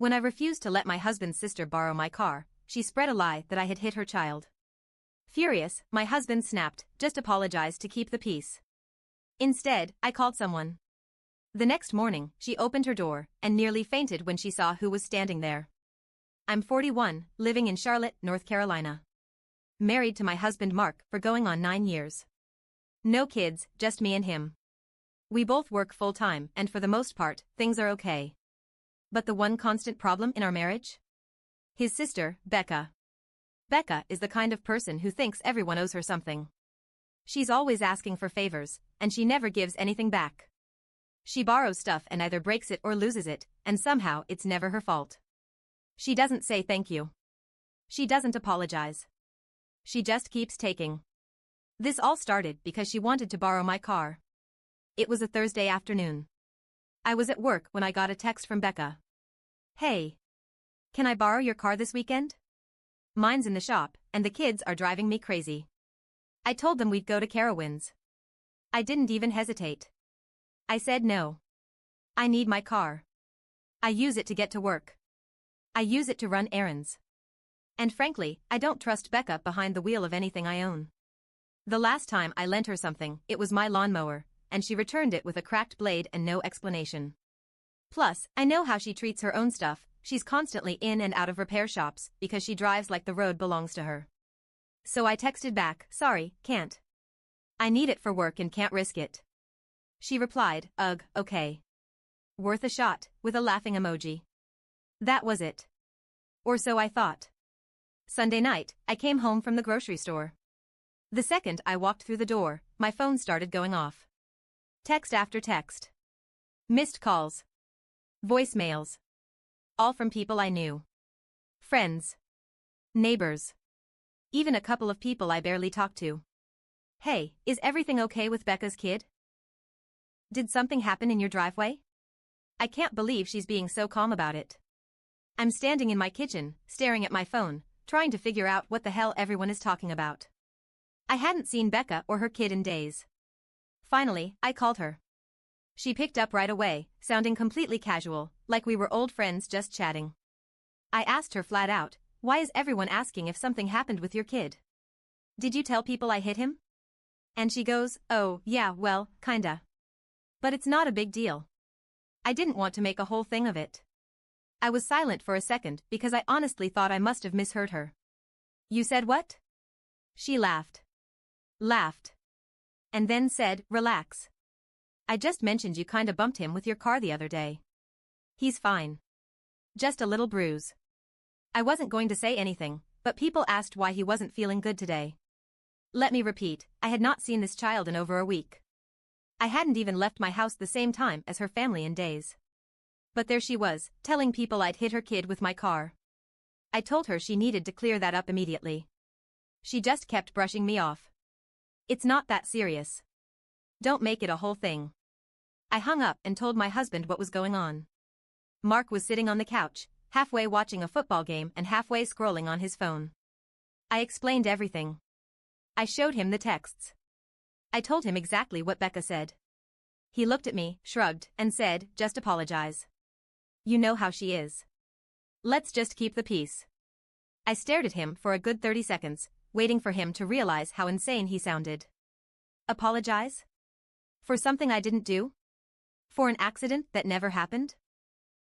When I refused to let my husband's sister borrow my car, she spread a lie that I had hit her child. Furious, my husband snapped, "Just apologize to keep the peace." Instead, I called someone. The next morning, she opened her door and nearly fainted when she saw who was standing there. I'm 41, living in Charlotte, North Carolina. Married to my husband Mark for going on 9 years. No kids, just me and him. We both work full-time and for the most part, things are okay. But the one constant problem in our marriage? His sister, Becca. Becca is the kind of person who thinks everyone owes her something. She's always asking for favors, and she never gives anything back. She borrows stuff and either breaks it or loses it, and somehow it's never her fault. She doesn't say thank you. She doesn't apologize. She just keeps taking. This all started because she wanted to borrow my car. It was a Thursday afternoon. I was at work when I got a text from Becca. "Hey. Can I borrow your car this weekend? Mine's in the shop, and the kids are driving me crazy." I told them we'd go to Carowinds. I didn't even hesitate. I said no. I need my car. I use it to get to work. I use it to run errands. And frankly, I don't trust Becca behind the wheel of anything I own. The last time I lent her something, it was my lawnmower, and she returned it with a cracked blade and no explanation. Plus, I know how she treats her own stuff. She's constantly in and out of repair shops because she drives like the road belongs to her. So I texted back, "Sorry, can't. I need it for work and can't risk it." She replied, "Ugh, okay. Worth a shot," with a laughing emoji. That was it. Or so I thought. Sunday night, I came home from the grocery store. The second I walked through the door, my phone started going off. Text after text. Missed calls. Voicemails. All from people I knew. Friends. Neighbors. Even a couple of people I barely talked to. "Hey, is everything okay with Becca's kid? Did something happen in your driveway? I can't believe she's being so calm about it." I'm standing in my kitchen, staring at my phone, trying to figure out what the hell everyone is talking about. I hadn't seen Becca or her kid in days. Finally, I called her. She picked up right away, sounding completely casual, like we were old friends just chatting. I asked her flat out, "Why is everyone asking if something happened with your kid? Did you tell people I hit him?" And she goes, "Oh, yeah, well, kinda. But it's not a big deal." I didn't want to make a whole thing of it. I was silent for a second because I honestly thought I must have misheard her. "You said what?" She laughed. Laughed. And then said, "Relax. I just mentioned you kinda bumped him with your car the other day. He's fine. Just a little bruise." I wasn't going to say anything, but people asked why he wasn't feeling good today. Let me repeat, I had not seen this child in over a week. I hadn't even left my house the same time as her family in days. But there she was, telling people I'd hit her kid with my car. I told her she needed to clear that up immediately. She just kept brushing me off. "It's not that serious. Don't make it a whole thing." I hung up and told my husband what was going on. Mark was sitting on the couch, halfway watching a football game and halfway scrolling on his phone. I explained everything. I showed him the texts. I told him exactly what Becca said. He looked at me, shrugged, and said, "Just apologize. You know how she is. Let's just keep the peace." I stared at him for a good 30 seconds, waiting for him to realize how insane he sounded. Apologize? For something I didn't do? For an accident that never happened?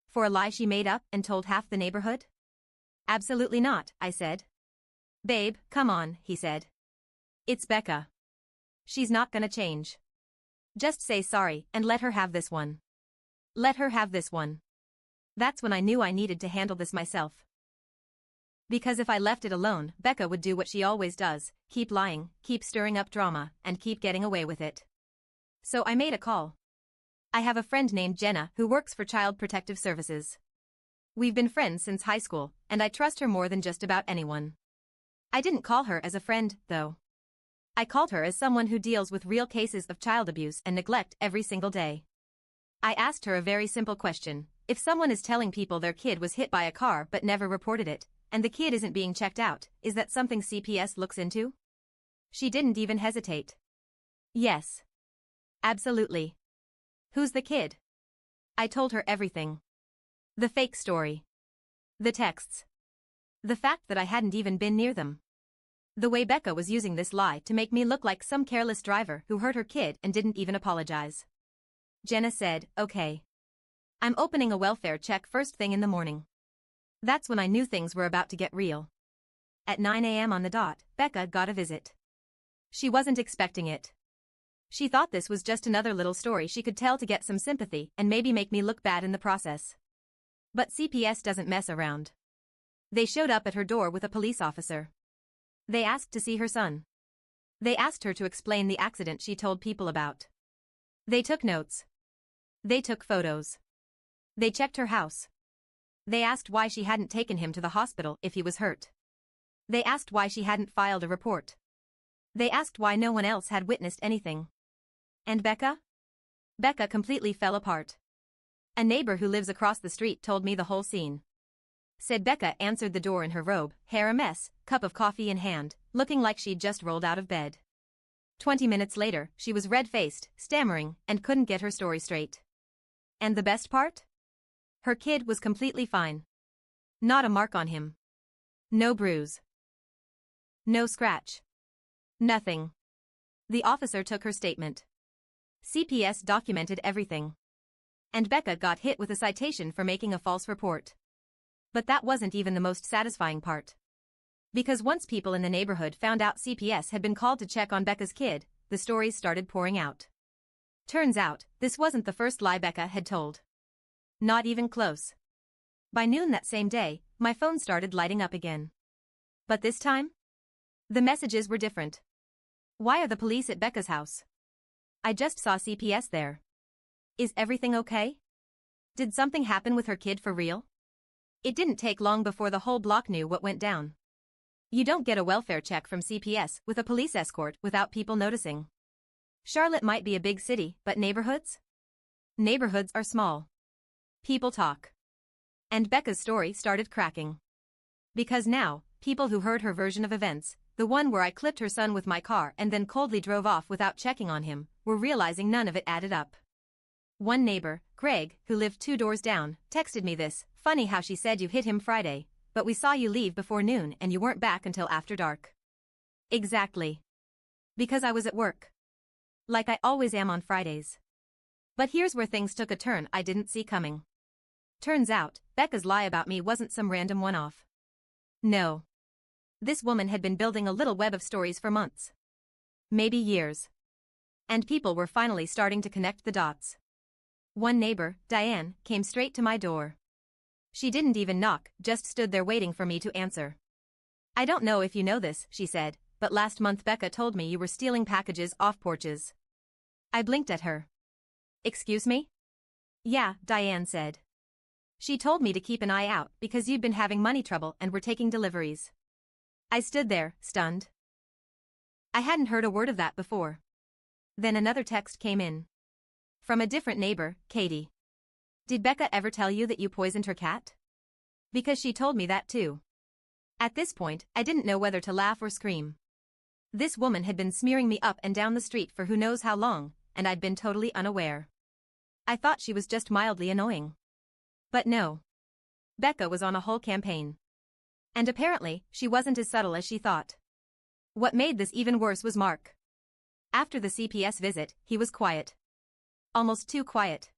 For a lie she made up and told half the neighborhood? Absolutely not, I said. "Babe, come on," he said. "It's Becca. She's not gonna change. Just say sorry and let her have this one. Let her have this one." That's when I knew I needed to handle this myself. Because if I left it alone, Becca would do what she always does, keep lying, keep stirring up drama, and keep getting away with it. So I made a call. I have a friend named Jenna who works for Child Protective Services. We've been friends since high school, and I trust her more than just about anyone. I didn't call her as a friend, though. I called her as someone who deals with real cases of child abuse and neglect every single day. I asked her a very simple question: if someone is telling people their kid was hit by a car but never reported it, and the kid isn't being checked out, is that something CPS looks into? She didn't even hesitate. Yes. Absolutely. Who's the kid? I told her everything. The fake story. The texts. The fact that I hadn't even been near them. The way Becca was using this lie to make me look like some careless driver who hurt her kid and didn't even apologize. Jenna said, "Okay. I'm opening a welfare check first thing in the morning." That's when I knew things were about to get real. At 9 a.m. on the dot, Becca got a visit. She wasn't expecting it. She thought this was just another little story she could tell to get some sympathy and maybe make me look bad in the process. But CPS doesn't mess around. They showed up at her door with a police officer. They asked to see her son. They asked her to explain the accident she told people about. They took notes. They took photos. They checked her house. They asked why she hadn't taken him to the hospital if he was hurt. They asked why she hadn't filed a report. They asked why no one else had witnessed anything. And Becca? Becca completely fell apart. A neighbor who lives across the street told me the whole scene. Said Becca answered the door in her robe, hair a mess, cup of coffee in hand, looking like she'd just rolled out of bed. 20 minutes later, she was red-faced, stammering, and couldn't get her story straight. And the best part? Her kid was completely fine. Not a mark on him. No bruise. No scratch. Nothing. The officer took her statement. CPS documented everything. And Becca got hit with a citation for making a false report. But that wasn't even the most satisfying part. Because once people in the neighborhood found out CPS had been called to check on Becca's kid, the stories started pouring out. Turns out, this wasn't the first lie Becca had told. Not even close. By noon that same day, my phone started lighting up again. But this time? The messages were different. Why are the police at Becca's house? I just saw CPS there. Is everything okay? Did something happen with her kid for real? It didn't take long before the whole block knew what went down. You don't get a welfare check from CPS with a police escort without people noticing. Charlotte might be a big city, but neighborhoods? Neighborhoods are small. People talk. And Becca's story started cracking. Because now, people who heard her version of events, the one where I clipped her son with my car and then coldly drove off without checking on him, were realizing none of it added up. One neighbor, Greg, who lived 2 doors down, texted me this, "Funny how she said you hit him Friday, but we saw you leave before noon and you weren't back until after dark." Exactly. Because I was at work. Like I always am on Fridays. But here's where things took a turn I didn't see coming. Turns out, Becca's lie about me wasn't some random one-off. No. This woman had been building a little web of stories for months. Maybe years. And people were finally starting to connect the dots. One neighbor, Diane, came straight to my door. She didn't even knock, just stood there waiting for me to answer. "I don't know if you know this," she said, "but last month Becca told me you were stealing packages off porches." I blinked at her. "Excuse me?" "Yeah," Diane said. "She told me to keep an eye out because you'd been having money trouble and were taking deliveries." I stood there, stunned. I hadn't heard a word of that before. Then another text came in. From a different neighbor, Katie. "Did Becca ever tell you that you poisoned her cat?" Because she told me that too. At this point, I didn't know whether to laugh or scream. This woman had been smearing me up and down the street for who knows how long, and I'd been totally unaware. I thought she was just mildly annoying. But no. Becca was on a whole campaign. And apparently, she wasn't as subtle as she thought. What made this even worse was Mark. After the CPS visit, he was quiet. Almost too quiet.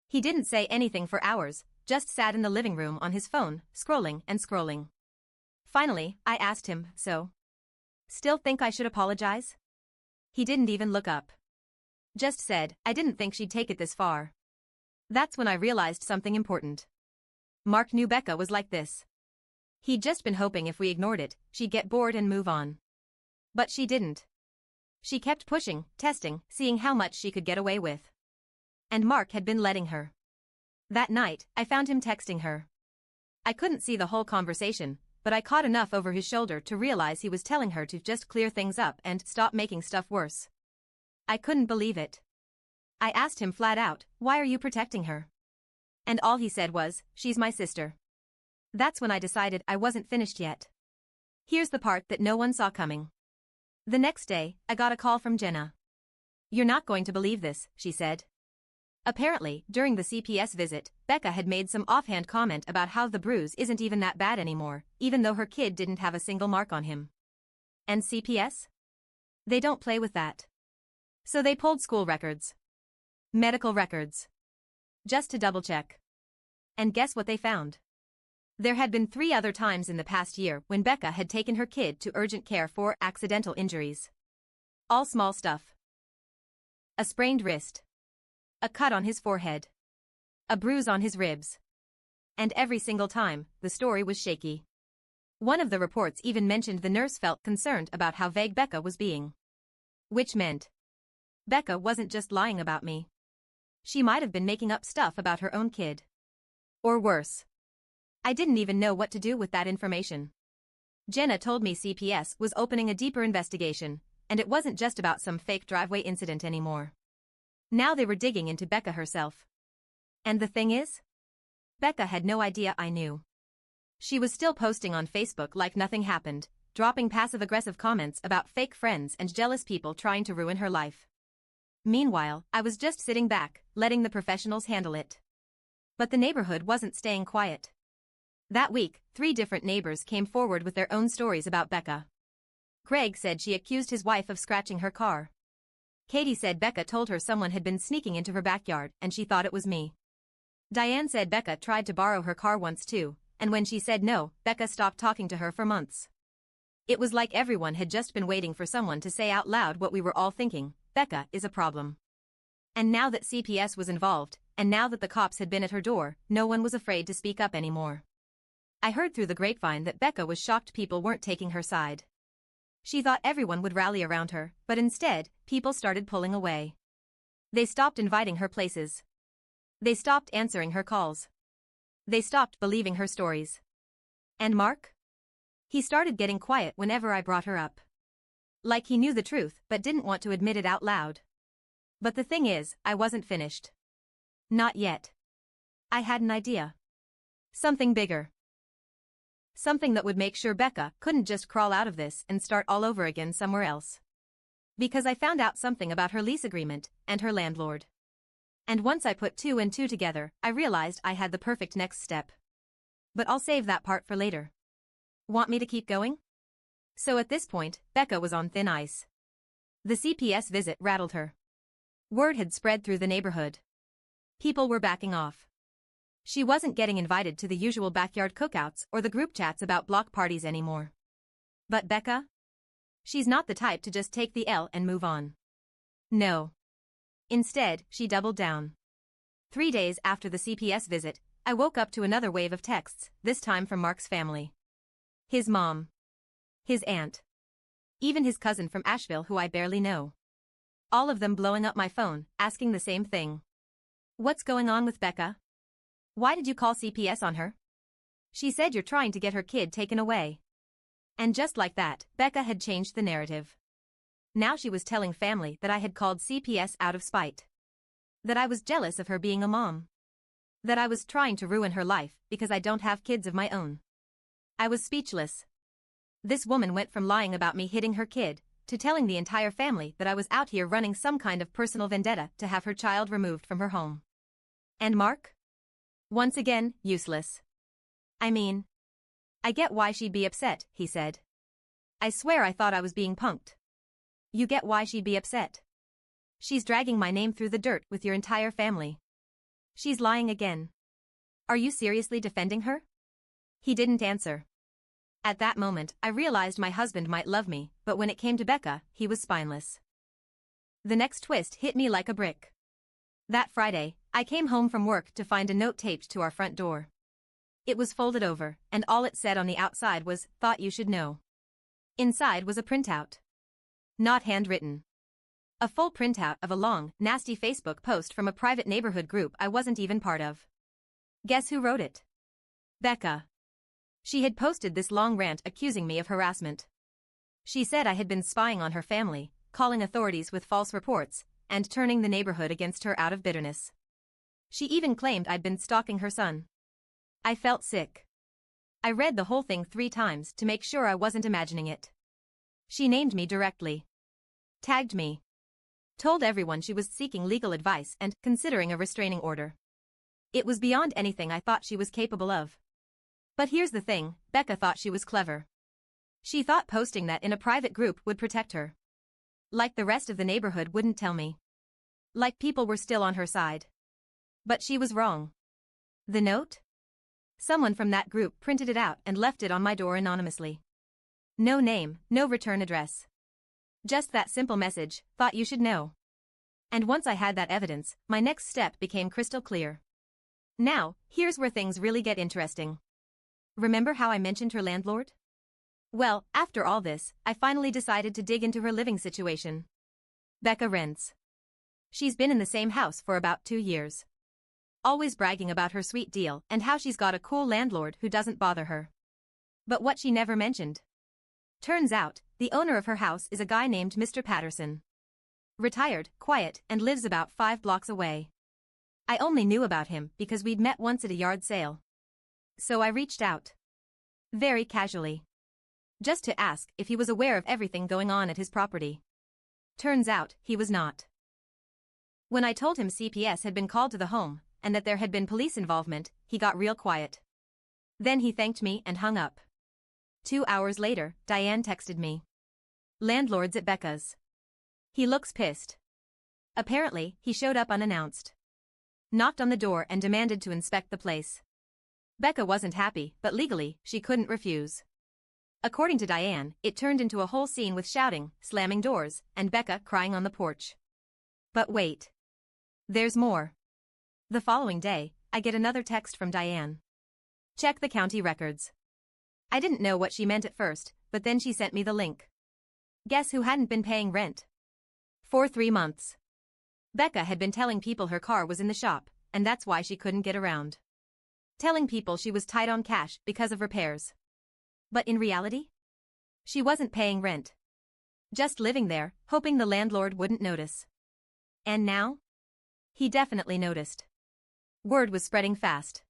He didn't say anything for hours, just sat in the living room on his phone, scrolling and scrolling. Finally, I asked him, "So? Still think I should apologize?" He didn't even look up. Just said, "I didn't think she'd take it this far." That's when I realized something important. Mark knew Becca was like this. He'd just been hoping if we ignored it, she'd get bored and move on. But she didn't. She kept pushing, testing, seeing how much she could get away with. And Mark had been letting her. That night, I found him texting her. I couldn't see the whole conversation, but I caught enough over his shoulder to realize he was telling her to just clear things up and stop making stuff worse. I couldn't believe it. I asked him flat out, "Why are you protecting her?" And all he said was, "She's my sister." That's when I decided I wasn't finished yet. Here's the part that no one saw coming. The next day, I got a call from Jenna. "You're not going to believe this," she said. Apparently, during the CPS visit, Becca had made some offhand comment about how the bruise isn't even that bad anymore, even though her kid didn't have a single mark on him. And CPS? They don't play with that. So they pulled school records. Medical records. Just to double-check. And guess what they found? There had been 3 other times in the past year when Becca had taken her kid to urgent care for accidental injuries. All small stuff. A sprained wrist. A cut on his forehead. A bruise on his ribs. And every single time, the story was shaky. One of the reports even mentioned the nurse felt concerned about how vague Becca was being. Which meant Becca wasn't just lying about me. She might have been making up stuff about her own kid. Or worse. I didn't even know what to do with that information. Jenna told me CPS was opening a deeper investigation, and it wasn't just about some fake driveway incident anymore. Now they were digging into Becca herself. And the thing is? Becca had no idea I knew. She was still posting on Facebook like nothing happened, dropping passive-aggressive comments about fake friends and jealous people trying to ruin her life. Meanwhile, I was just sitting back, letting the professionals handle it. But the neighborhood wasn't staying quiet. That week, 3 different neighbors came forward with their own stories about Becca. Greg said she accused his wife of scratching her car. Katie said Becca told her someone had been sneaking into her backyard and she thought it was me. Diane said Becca tried to borrow her car once too, and when she said no, Becca stopped talking to her for months. It was like everyone had just been waiting for someone to say out loud what we were all thinking: Becca is a problem. And now that CPS was involved, and now that the cops had been at her door, no one was afraid to speak up anymore. I heard through the grapevine that Becca was shocked people weren't taking her side. She thought everyone would rally around her, but instead, people started pulling away. They stopped inviting her places. They stopped answering her calls. They stopped believing her stories. And Mark? He started getting quiet whenever I brought her up. Like he knew the truth but didn't want to admit it out loud. But the thing is, I wasn't finished. Not yet. I had an idea. Something bigger. Something that would make sure Becca couldn't just crawl out of this and start all over again somewhere else. Because I found out something about her lease agreement and her landlord. And once I put 2 and 2 together, I realized I had the perfect next step. But I'll save that part for later. Want me to keep going? So at this point, Becca was on thin ice. The CPS visit rattled her. Word had spread through the neighborhood. People were backing off. She wasn't getting invited to the usual backyard cookouts or the group chats about block parties anymore. But Becca? She's not the type to just take the L and move on. No. Instead, she doubled down. 3 days after the CPS visit, I woke up to another wave of texts, this time from Mark's family. His mom. His aunt. Even his cousin from Asheville who I barely know. All of them blowing up my phone, asking the same thing. What's going on with Becca? Why did you call CPS on her? She said you're trying to get her kid taken away. And just like that, Becca had changed the narrative. Now she was telling family that I had called CPS out of spite. That I was jealous of her being a mom. That I was trying to ruin her life because I don't have kids of my own. I was speechless. This woman went from lying about me hitting her kid to telling the entire family that I was out here running some kind of personal vendetta to have her child removed from her home. And Mark? Once again, useless. I mean, I get why she'd be upset, he said. I swear I thought I was being punked. You get why she'd be upset. She's dragging my name through the dirt with your entire family. She's lying again. Are you seriously defending her? He didn't answer. At that moment, I realized my husband might love me, but when it came to Becca, he was spineless. The next twist hit me like a brick. That Friday, I came home from work to find a note taped to our front door. It was folded over, and all it said on the outside was, "Thought you should know." Inside was a printout. Not handwritten. A full printout of a long, nasty Facebook post from a private neighborhood group I wasn't even part of. Guess who wrote it? Becca. She had posted this long rant accusing me of harassment. She said I had been spying on her family, calling authorities with false reports, and turning the neighborhood against her out of bitterness. She even claimed I'd been stalking her son. I felt sick. I read the whole thing 3 times to make sure I wasn't imagining it. She named me directly. Tagged me. Told everyone she was seeking legal advice and considering a restraining order. It was beyond anything I thought she was capable of. But here's the thing, Becca thought she was clever. She thought posting that in a private group would protect her. Like the rest of the neighborhood wouldn't tell me. Like people were still on her side. But she was wrong. The note? Someone from that group printed it out and left it on my door anonymously. No name, no return address. Just that simple message, thought you should know. And once I had that evidence, my next step became crystal clear. Now, here's where things really get interesting. Remember how I mentioned her landlord? Well, after all this, I finally decided to dig into her living situation. Becca rents. She's been in the same house for about 2 years. Always bragging about her sweet deal and how she's got a cool landlord who doesn't bother her. But what she never mentioned. Turns out, the owner of her house is a guy named Mr. Patterson. Retired, quiet, and lives about 5 blocks away. I only knew about him because we'd met once at a yard sale. So I reached out. Very casually. Just to ask if he was aware of everything going on at his property. Turns out, he was not. When I told him CPS had been called to the home, and that there had been police involvement, he got real quiet. Then he thanked me and hung up. 2 hours later, Diane texted me. Landlord's at Becca's. He looks pissed. Apparently, he showed up unannounced. Knocked on the door and demanded to inspect the place. Becca wasn't happy, but legally, she couldn't refuse. According to Diane, it turned into a whole scene with shouting, slamming doors, and Becca crying on the porch. But wait. There's more. The following day, I get another text from Diane. Check the county records. I didn't know what she meant at first, but then she sent me the link. Guess who hadn't been paying rent? For 3 months. Becca had been telling people her car was in the shop, and that's why she couldn't get around. Telling people she was tight on cash because of repairs. But in reality? She wasn't paying rent. Just living there, hoping the landlord wouldn't notice. And now? He definitely noticed. Word was spreading fast.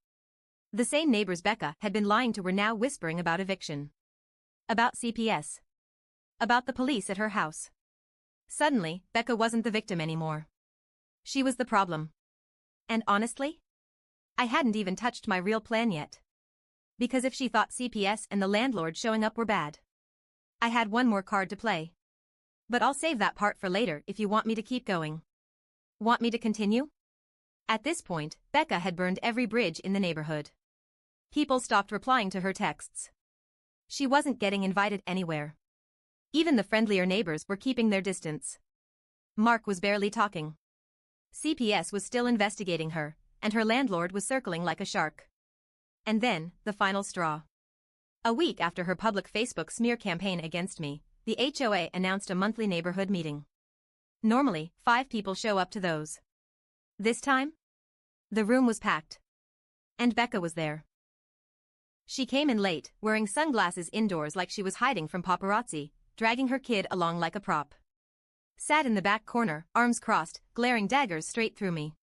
The same neighbors Becca had been lying to were now whispering about eviction. About CPS. About the police at her house. Suddenly, Becca wasn't the victim anymore. She was the problem. And honestly? I hadn't even touched my real plan yet. Because if she thought CPS and the landlord showing up were bad, I had one more card to play. But I'll save that part for later if you want me to keep going. Want me to continue? At this point, Becca had burned every bridge in the neighborhood. People stopped replying to her texts. She wasn't getting invited anywhere. Even the friendlier neighbors were keeping their distance. Mark was barely talking. CPS was still investigating her, and her landlord was circling like a shark. And then, the final straw. A week after her public Facebook smear campaign against me, the HOA announced a monthly neighborhood meeting. Normally, 5 people show up to those. This time? The room was packed. And Becca was there. She came in late, wearing sunglasses indoors like she was hiding from paparazzi, dragging her kid along like a prop. Sat in the back corner, arms crossed, glaring daggers straight through me.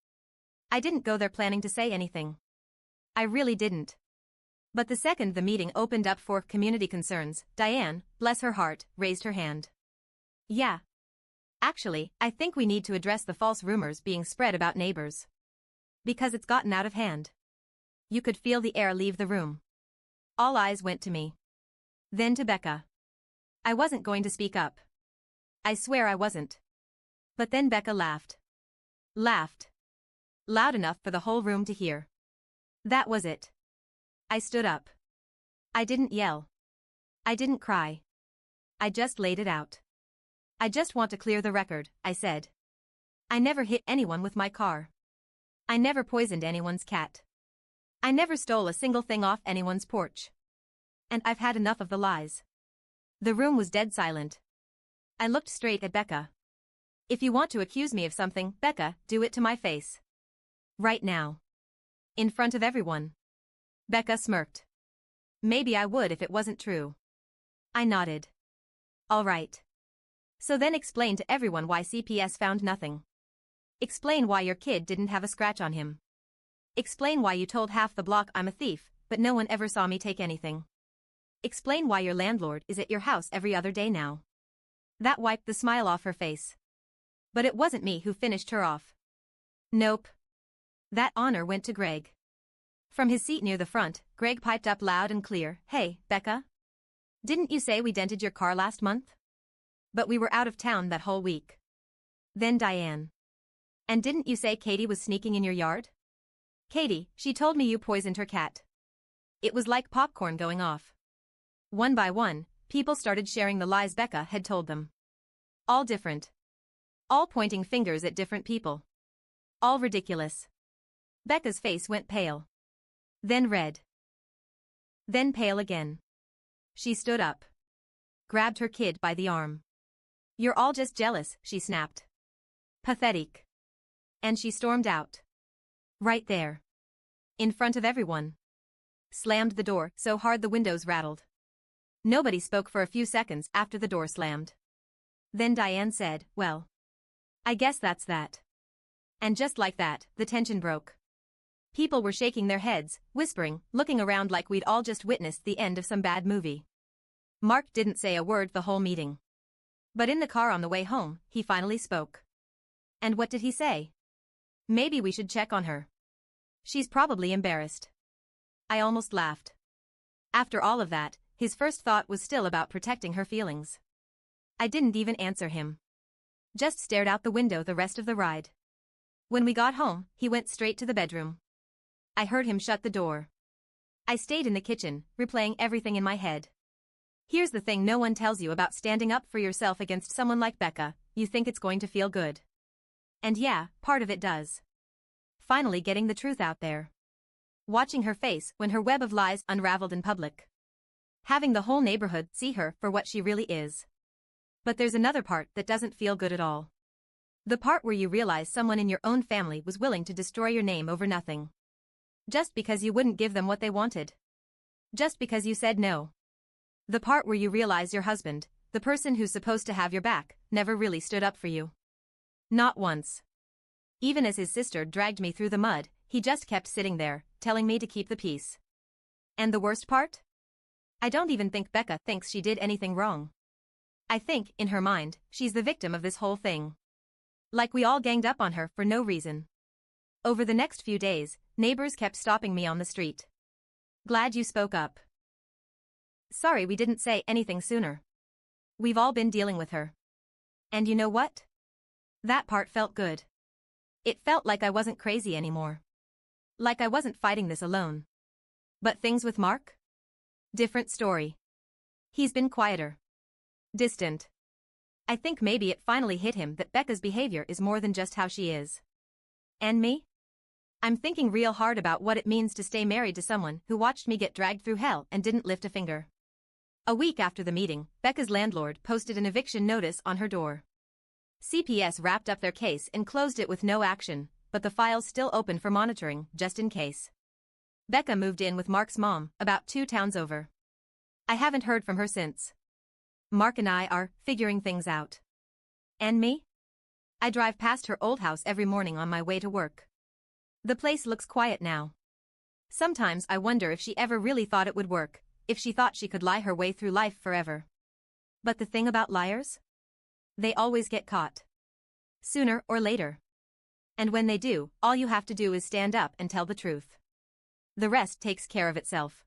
I didn't go there planning to say anything. I really didn't. But the second the meeting opened up for community concerns, Diane, bless her heart, raised her hand. Yeah. Actually, I think we need to address the false rumors being spread about neighbors. Because it's gotten out of hand. You could feel the air leave the room. All eyes went to me. Then to Becca. I wasn't going to speak up. I swear I wasn't. But then Becca laughed. Laughed. Loud enough for the whole room to hear. That was it. I stood up. I didn't yell. I didn't cry. I just laid it out. I just want to clear the record, I said. I never hit anyone with my car. I never poisoned anyone's cat. I never stole a single thing off anyone's porch. And I've had enough of the lies. The room was dead silent. I looked straight at Becca. If you want to accuse me of something, Becca, do it to my face. Right now. In front of everyone. Becca smirked. Maybe I would if it wasn't true. I nodded. All right. So then explain to everyone why CPS found nothing. Explain why your kid didn't have a scratch on him. Explain why you told half the block I'm a thief, but no one ever saw me take anything. Explain why your landlord is at your house every other day now. That wiped the smile off her face. But it wasn't me who finished her off. Nope. That honor went to Greg. From his seat near the front, Greg piped up loud and clear, "Hey, Becca? Didn't you say we dented your car last month? But we were out of town that whole week." Then Diane. "And didn't you say Katie was sneaking in your yard?" "Katie, she told me you poisoned her cat." It was like popcorn going off. One by one, people started sharing the lies Becca had told them. All different. All pointing fingers at different people. All ridiculous. Becca's face went pale. Then red. Then pale again. She stood up. Grabbed her kid by the arm. "You're all just jealous," she snapped. "Pathetic." And she stormed out. Right there. In front of everyone. Slammed the door so hard the windows rattled. Nobody spoke for a few seconds after the door slammed. Then Diane said, "Well, I guess that's that." And just like that, the tension broke. People were shaking their heads, whispering, looking around like we'd all just witnessed the end of some bad movie. Mark didn't say a word the whole meeting. But in the car on the way home, he finally spoke. And what did he say? "Maybe we should check on her. She's probably embarrassed." I almost laughed. After all of that, his first thought was still about protecting her feelings. I didn't even answer him. Just stared out the window the rest of the ride. When we got home, he went straight to the bedroom. I heard him shut the door. I stayed in the kitchen, replaying everything in my head. Here's the thing no one tells you about standing up for yourself against someone like Becca: you think it's going to feel good. And yeah, part of it does. Finally getting the truth out there. Watching her face when her web of lies unraveled in public. Having the whole neighborhood see her for what she really is. But there's another part that doesn't feel good at all. The part where you realize someone in your own family was willing to destroy your name over nothing. Just because you wouldn't give them what they wanted. Just because you said no. The part where you realize your husband, the person who's supposed to have your back, never really stood up for you. Not once. Even as his sister dragged me through the mud, he just kept sitting there, telling me to keep the peace. And the worst part? I don't even think Becca thinks she did anything wrong. I think, in her mind, she's the victim of this whole thing. Like we all ganged up on her for no reason. Over the next few days, neighbors kept stopping me on the street. "Glad you spoke up. Sorry we didn't say anything sooner. We've all been dealing with her." And you know what? That part felt good. It felt like I wasn't crazy anymore. Like I wasn't fighting this alone. But things with Mark? Different story. He's been quieter. Distant. I think maybe it finally hit him that Becca's behavior is more than just how she is. And me? I'm thinking real hard about what it means to stay married to someone who watched me get dragged through hell and didn't lift a finger. A week after the meeting, Becca's landlord posted an eviction notice on her door. CPS wrapped up their case and closed it with no action, but the file's still open for monitoring, just in case. Becca moved in with Mark's mom, about 2 towns over. I haven't heard from her since. Mark and I are figuring things out. And me? I drive past her old house every morning on my way to work. The place looks quiet now. Sometimes I wonder if she ever really thought it would work, if she thought she could lie her way through life forever. But the thing about liars? They always get caught. Sooner or later. And when they do, all you have to do is stand up and tell the truth. The rest takes care of itself.